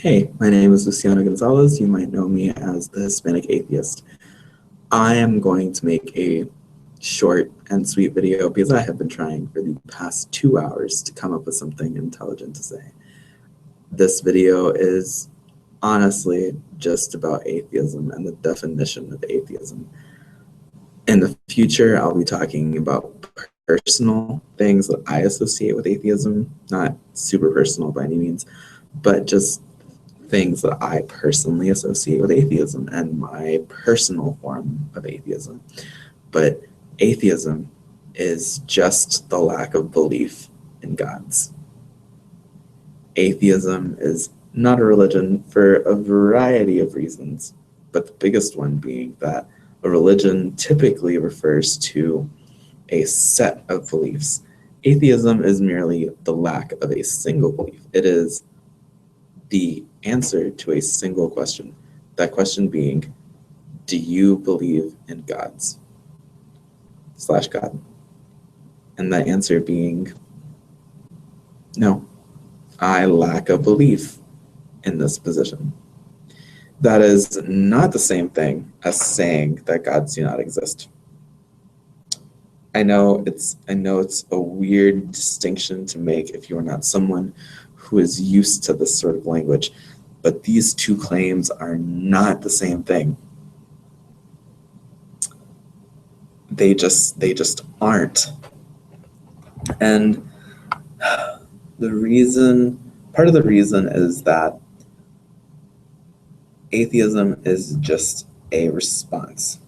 Hey, my name is Luciano Gonzalez. You might know me as the Hispanic Atheist. I am going to make a short and sweet video because I have been trying for the past 2 hours to come up with something intelligent to say. This video is honestly just about atheism and the definition of atheism. In the future, I'll be talking about personal things that I associate with atheism, not super personal by any means, but just things that I personally associate with atheism and my personal form of atheism. But atheism is just the lack of belief in gods. Atheism is not a religion for a variety of reasons, but the biggest one being that a religion typically refers to a set of beliefs. Atheism is merely the lack of a single belief. It is the answer to a single question. That question being, do you believe in gods / God? And that answer being, no, I lack a belief in this position. That is not the same thing as saying that gods do not exist. I know it's a weird distinction to make if you're not someone who is used to this sort of language, but these two claims are not the same thing. They just aren't. And part of the reason is that atheism is just a response.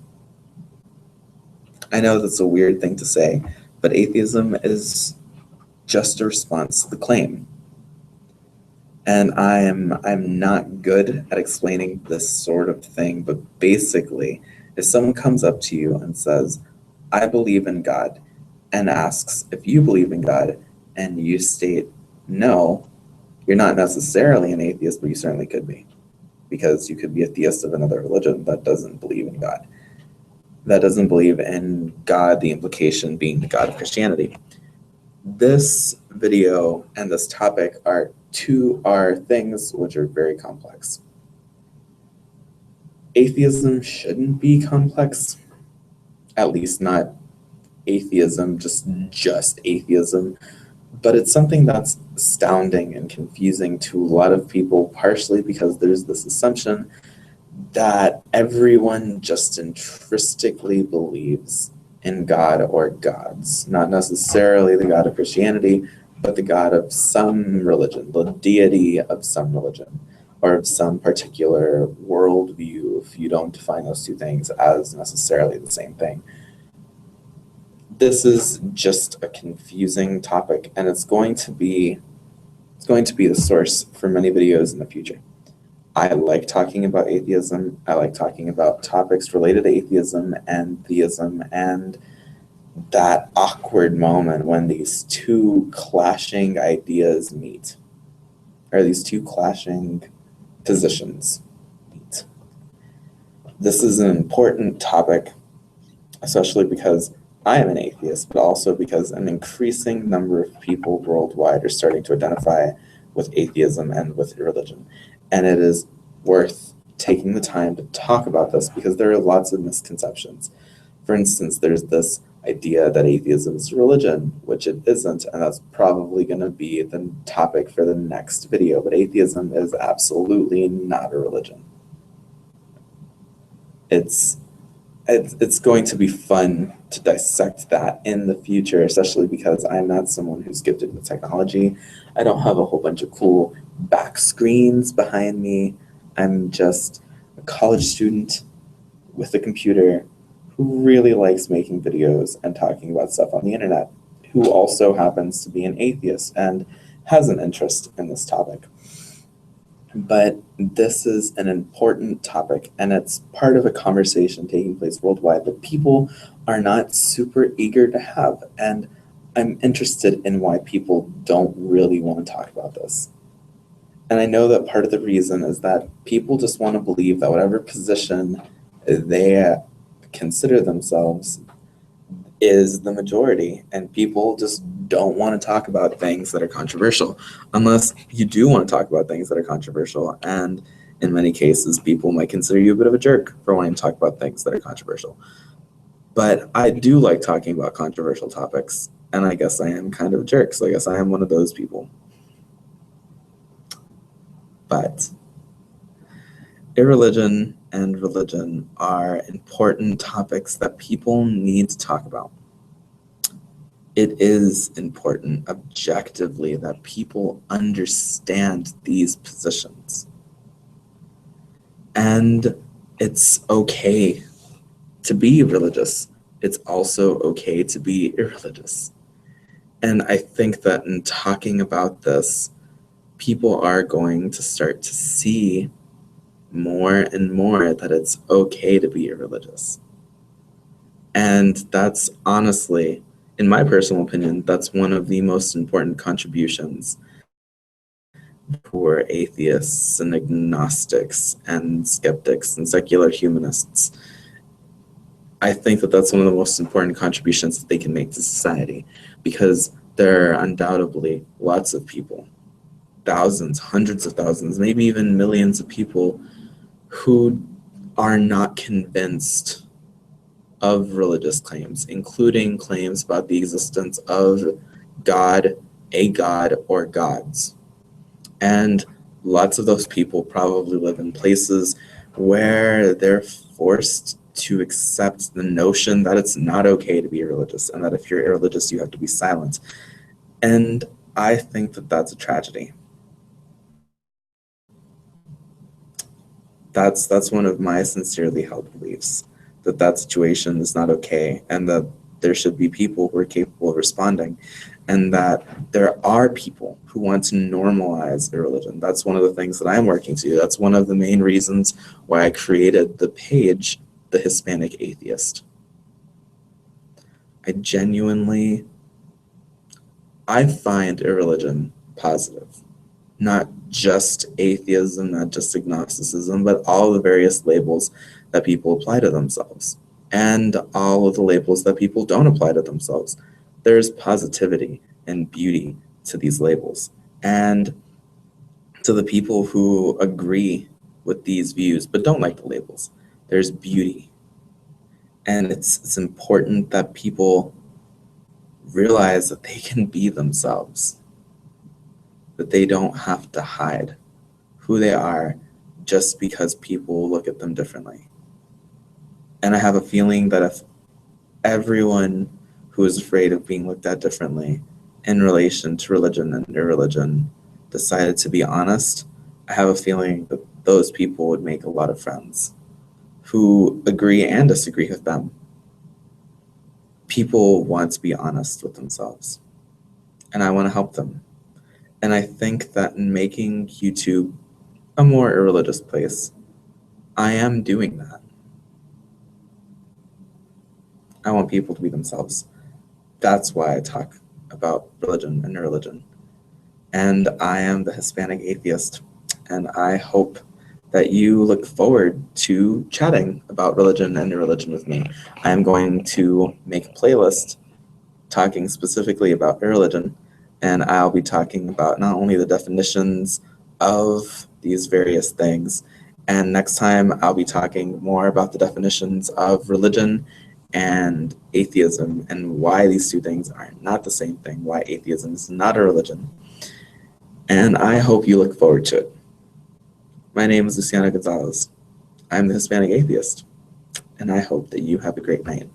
I know that's a weird thing to say, but atheism is just a response to the claim. And I'm not good at explaining this sort of thing, but basically, if someone comes up to you and says, I believe in God, and asks if you believe in God, and you state no, you're not necessarily an atheist, but you certainly could be, because you could be a theist of another religion that doesn't believe in God. That doesn't believe in God, the implication being the God of Christianity. This video and this topic are things which are very complex. Atheism shouldn't be complex, at least not atheism, just atheism, but it's something that's astounding and confusing to a lot of people, partially because there's this assumption that everyone just intrinsically believes in God or gods, not necessarily the God of Christianity, but the God of some religion, the deity of some religion, or of some particular worldview, if you don't define those two things as necessarily the same thing. This is just a confusing topic, and it's going to be the source for many videos in the future. I like talking about atheism. I like talking about topics related to atheism and theism and that awkward moment when these two clashing ideas meet, or these two clashing positions meet. This is an important topic, especially because I am an atheist, but also because an increasing number of people worldwide are starting to identify with atheism and with religion. And it is worth taking the time to talk about this because there are lots of misconceptions. For instance, there's this idea that atheism is a religion, which it isn't, and that's probably going to be the topic for the next video, but atheism is absolutely not a religion. It's going to be fun to dissect that in the future, especially because I'm not someone who's gifted with technology. I don't have a whole bunch of cool back screens behind me. I'm just a college student with a computer who really likes making videos and talking about stuff on the internet, who also happens to be an atheist and has an interest in this topic. But this is an important topic, and it's part of a conversation taking place worldwide that people are not super eager to have. And I'm interested in why people don't really want to talk about this. And I know that part of the reason is that people just want to believe that whatever position they consider themselves is the majority, and people just don't want to talk about things that are controversial unless you do want to talk about things that are controversial. And in many cases, people might consider you a bit of a jerk for wanting to talk about things that are controversial. But I do like talking about controversial topics, and I guess I am kind of a jerk, so I guess I am one of those people. But irreligion and religion are important topics that people need to talk about. It is important objectively that people understand these positions. And it's okay to be religious. It's also okay to be irreligious. And I think that in talking about this, people are going to start to see more and more that it's okay to be irreligious. And that's honestly, in my personal opinion, that's one of the most important contributions for atheists and agnostics and skeptics and secular humanists. I think that that's one of the most important contributions that they can make to society, because there are undoubtedly lots of people, thousands, hundreds of thousands, maybe even millions of people who are not convinced of religious claims, including claims about the existence of God, a God, or gods. And lots of those people probably live in places where they're forced to accept the notion that it's not okay to be religious, and that if you're irreligious, you have to be silent. And I think that that's a tragedy. That's one of my sincerely held beliefs, that that situation is not okay, and that there should be people who are capable of responding, and that there are people who want to normalize their religion. That's one of the things that I'm working to. That's one of the main reasons why I created the page, The Hispanic Atheist. I find irreligion positive. Not just atheism, not just agnosticism, but all the various labels that people apply to themselves, and all of the labels that people don't apply to themselves. There's positivity and beauty to these labels. And to the people who agree with these views but don't like the labels, there's beauty. And it's important that people realize that they can be themselves, that they don't have to hide who they are just because people look at them differently. And I have a feeling that if everyone who is afraid of being looked at differently in relation to religion and irreligion decided to be honest, I have a feeling that those people would make a lot of friends who agree and disagree with them. People want to be honest with themselves, and I want to help them. And I think that in making YouTube a more irreligious place, I am doing that. I want people to be themselves. That's why I talk about religion and irreligion. And I am the Hispanic Atheist, and I hope that you look forward to chatting about religion and irreligion with me. I am going to make a playlist talking specifically about irreligion, and I'll be talking about not only the definitions of these various things, and next time I'll be talking more about the definitions of religion and atheism, and why these two things are not the same thing, why atheism is not a religion. And I hope you look forward to it. My name is Luciano Gonzalez. I'm the Hispanic Atheist, and I hope that you have a great night.